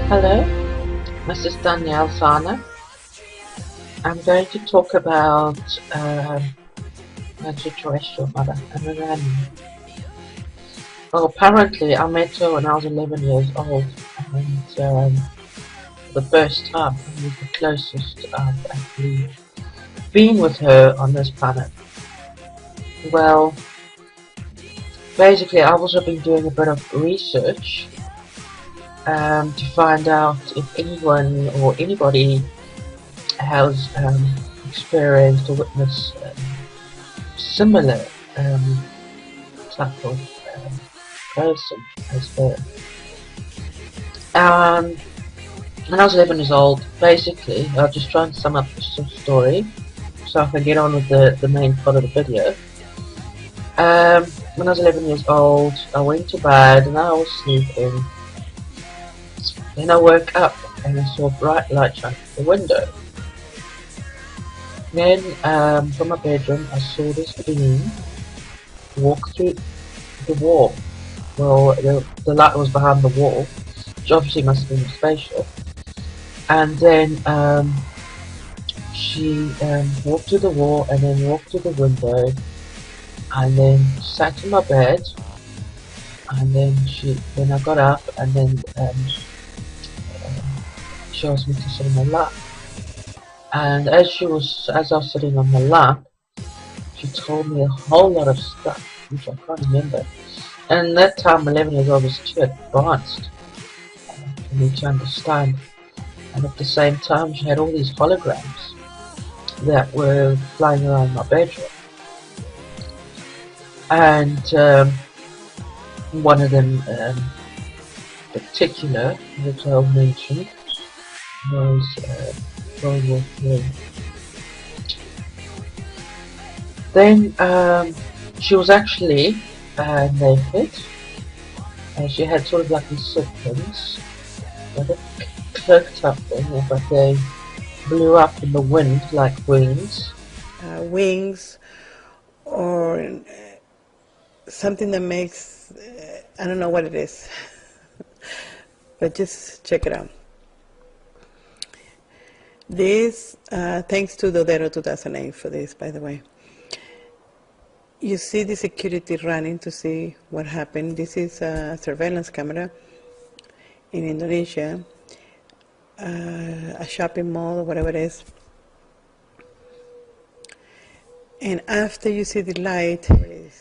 Hello, this is Danielle Sana. I'm going to talk about my extraterrestrial mother, Anananiah. Well, apparently I met her when I was 11 years old, and for the first time, I was the closest I've actually been with her on this planet. Well, basically, I've also been doing a bit of research to find out if anyone or anybody has experienced or witnessed similar um, type of person as her. Um, when I was 11 years old, basically, I'll just try and sum up the story so I can get on with the main part of the video. When I was 11 years old, I went to bed and I was sleeping. Then I woke up and I saw a bright light shine through the window. Then, from my bedroom, I saw this being walk through the wall. Well, the light was behind the wall, which obviously must have been a spaceship. And then she walked to the wall and then walked to the window and then sat in my bed, and then I got up and then she asked me to sit on my lap. And as I was sitting on her lap, she told me a whole lot of stuff which I can't remember. And that time, 11 years old, was too advanced for me to understand. And at the same time, she had all these holograms that were flying around my bedroom. And one of them particular, which I'll mention, was World War III. Then she was actually naked, and she had sort of like these silkpins, like a cloaked up thing, but they blew up in the wind like wings. Wings or something that makes, I don't know what it is, but just check it out. This, thanks to Dodero 2008 for this, by the way. You see the security running to see what happened. This is a surveillance camera in Indonesia, a shopping mall or whatever it is. And after you see the light,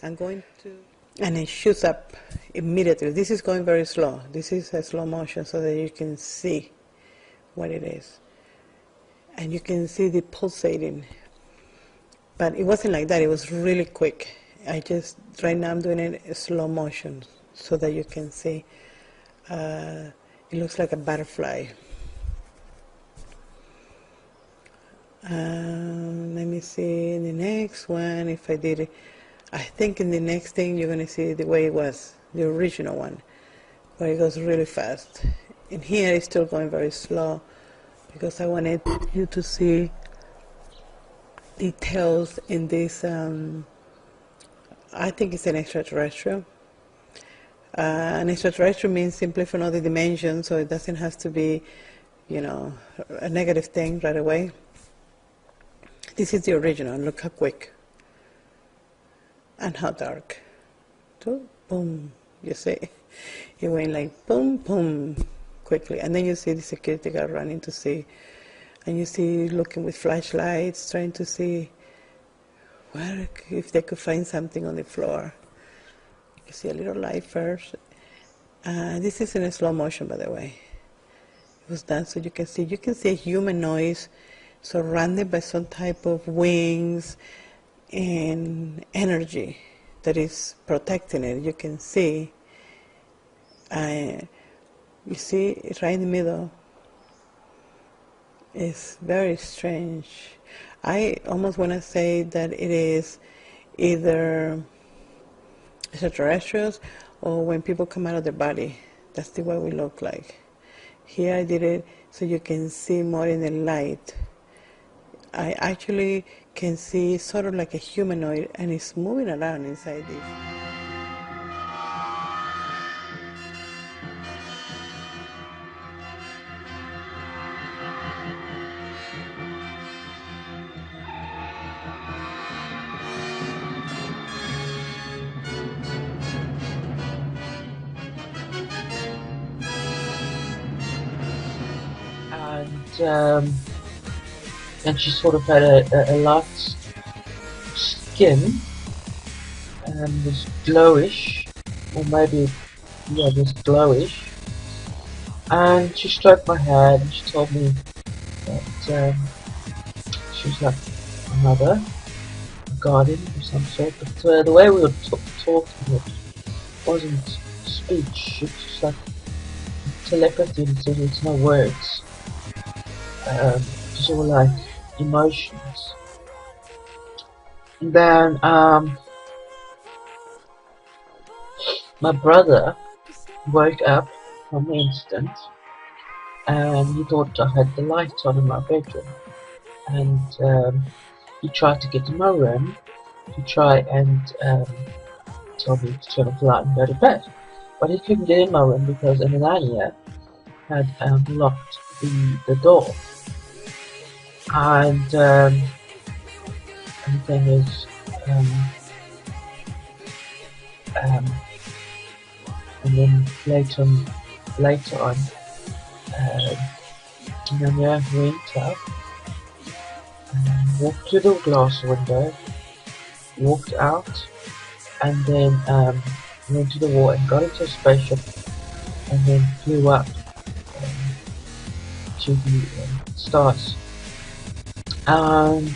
I'm going to, and it shoots up immediately. This is going very slow. This is a slow motion so that you can see what it is. And you can see the pulsating. But it wasn't like that. It was really quick. Right now I'm doing it in slow motion so that you can see. It looks like a butterfly. Let me see in the next one if I did it. I think in the next thing you're going to see the way it was, the original one, where it goes really fast. In here it's still going very slow because I wanted you to see details in this. I think it's an extraterrestrial. An extraterrestrial means simply from another dimension, so it doesn't have to be, a negative thing right away. This is the original. Look how quick and how dark. So, boom, you see, it went like boom, boom, quickly, and then you see the security guard running to see, and you see looking with flashlights, trying to see where if they could find something on the floor. You see a little light first. This is in a slow motion, by the way. It was done so you can see a human noise surrounded by some type of wings and energy that is protecting it. You can see, you see it's right in the middle. It's very strange. I almost want to say that it is either extraterrestrials or when people come out of their body. That's the way we look like. Here I did it so you can see more in the light. I actually can see sort of like a humanoid, and it's moving around inside this. and she sort of had a light skin and was glowish, or maybe, yeah, was glowish. And she stroked my hand and she told me that she was like a mother, a guardian of some sort. But the way we were talking, it wasn't speech, it was like telepathy, it's no words. It's all like emotions. And then my brother woke up from the instant and he thought I had the light on in my bedroom, and he tried to get to my room to try and tell me to turn off the light and go to bed, but he couldn't get in my room because Anananiah had locked the door. And the thing is, and then later on, Anananiah went up, walked to the glass window, walked out, and then went to the wall and got into a spaceship, and then flew up to the stars. And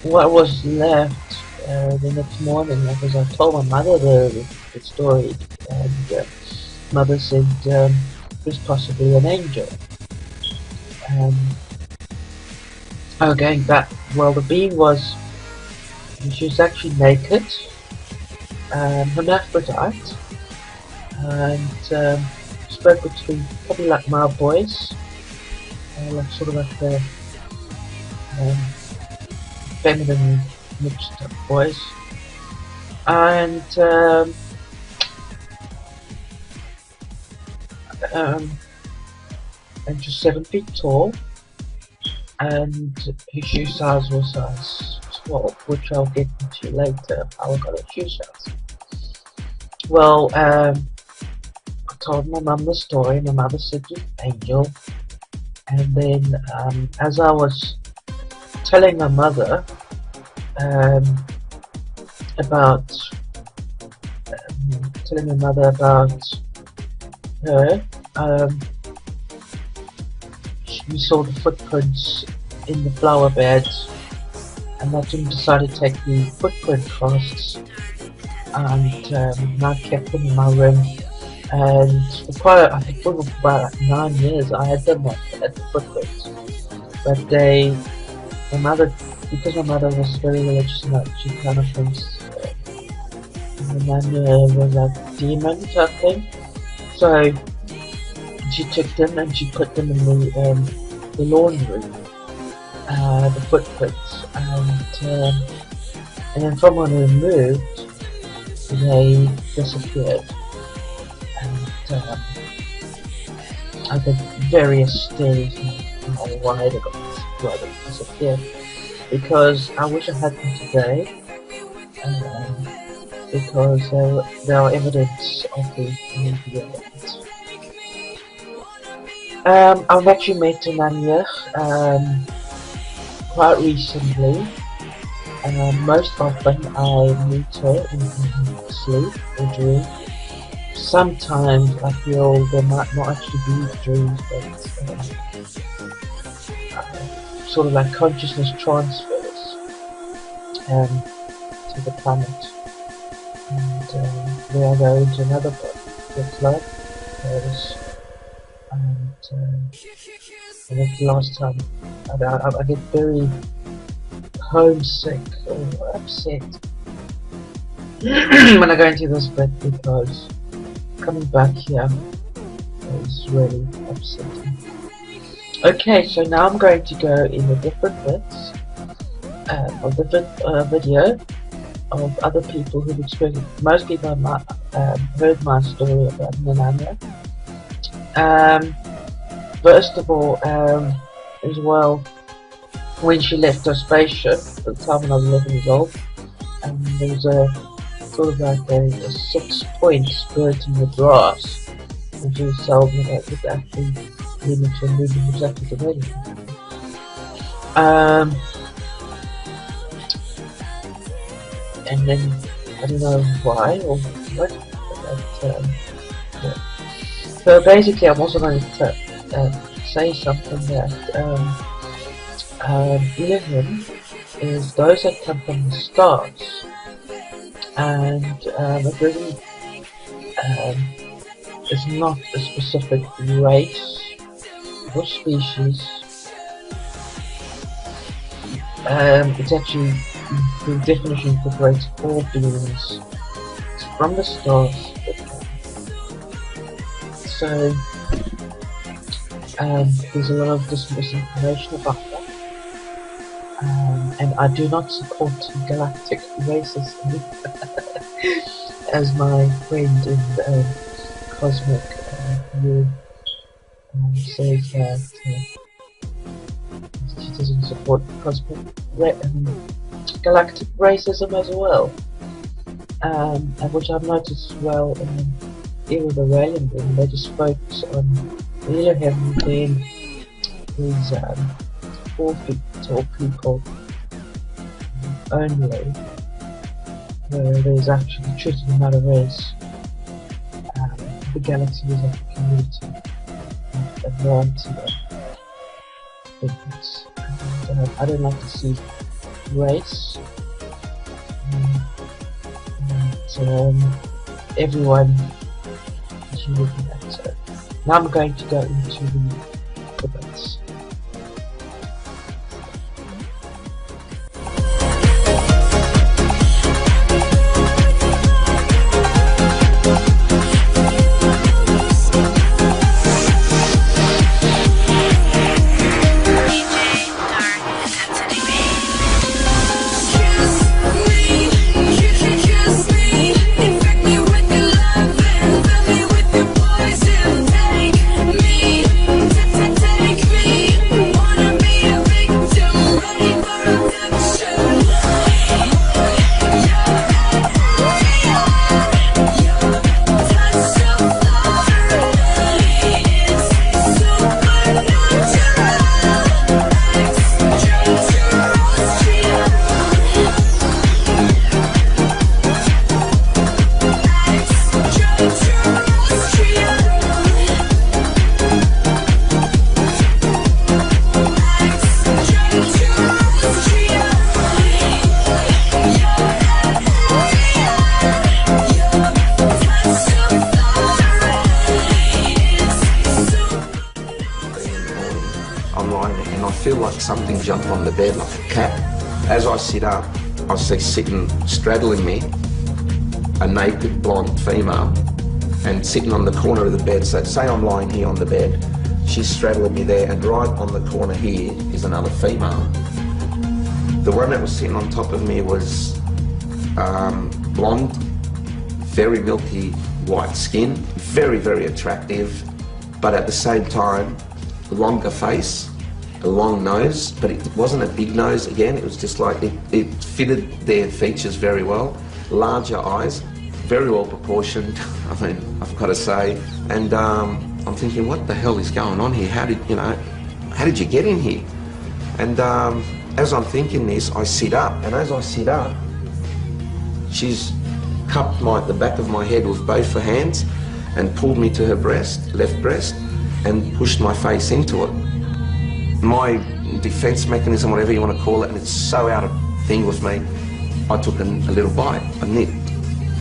what was left the next morning, because I told my mother the story, and mother said it was possibly an angel. Going back, well, the being was, she was actually naked, hermaphrodite, and spoke between probably like my voice, like sort of like the feminine mixed up voice, and just 7 feet tall, and his shoe size was size 12, which I'll get into later, how I got a shoe size. Well, I told my mum the story. My mother said it was angel, and then as I was telling my mother about her, we saw the footprints in the flower beds, and that's when we decided to take the footprint casts, and I kept them in my room. And for I think for about 9 years I had them at the footprints, but because my mother was very religious, and she kind of thinks Anananiah was a demon type thing, so she took them and she put them in the laundry, the footprints, and then from when we moved, they disappeared. I did various days and why they disappeared, because I wish I had them today, because there are evidence of the event. I've actually met Anananiah quite recently. Most often I meet her in sleep or dream. Sometimes I feel there might not actually be dreams, but sort of like consciousness transfers to the planet. And then I go into another book that's like hers. And that's the last time I get very homesick or upset when I go into this bit, because coming back here is really upsetting. Okay, so now I'm going to go in the different bits of different video of other people who've experienced it. Most people have heard my story about Anananiah. First of all, as well, when she left her spaceship at the time when I was 11 years old, there was a sort of like a 6-point spirit in the grass, and she was told me that it was actually limit on reading exactly the way. And then I don't know why or what, but yeah. So basically, I'm also going to say something that Elohim is those that come from the stars, and it really is not a specific race or species. It's actually, the definition incorporates all beings from the stars that come. So there's a lot of misinformation about that. And I do not support galactic racism, as my friend in Cosmic View says that she doesn't support galactic racism as well, and which I've noticed as well even with the Raylan thing. They just focus on Elohim being these 4 feet tall people only, where there's actually treating another race. The galaxy is like a community, a variety of things. And, I don't like to see race. Everyone is looking at. So now I'm going to go into the debates. feel like something jumped on the bed like a cat. As I sit up, I see sitting, straddling me, a naked blonde female, and sitting on the corner of the bed. So say I'm lying here on the bed, she's straddling me there, and right on the corner here is another female. The one that was sitting on top of me was blonde, very milky white skin, very, very attractive, but at the same time, longer face, a long nose, but it wasn't a big nose again, it was just like, it fitted their features very well, larger eyes, very well proportioned, I mean, I've got to say, and I'm thinking, what the hell is going on here? How did you get in here? And as I'm thinking this, I sit up, and as I sit up, she's cupped the back of my head with both her hands and pulled me to her breast, left breast, and pushed my face into it. My defense mechanism, whatever you want to call it, and it's so out of thing with me, I took a little bite, a nip,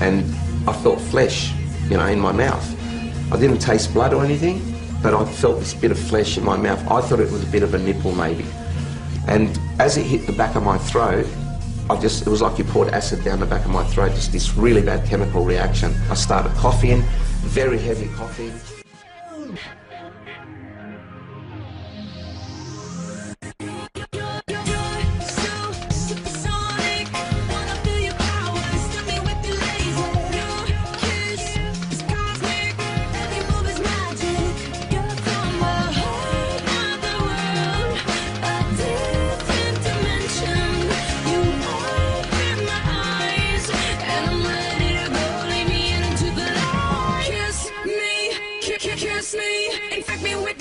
and I felt flesh, in my mouth. I didn't taste blood or anything, but I felt this bit of flesh in my mouth. I thought it was a bit of a nipple maybe. And as it hit the back of my throat, it was like you poured acid down the back of my throat, just this really bad chemical reaction. I started coughing, very heavy coughing. Kiss me, infect me with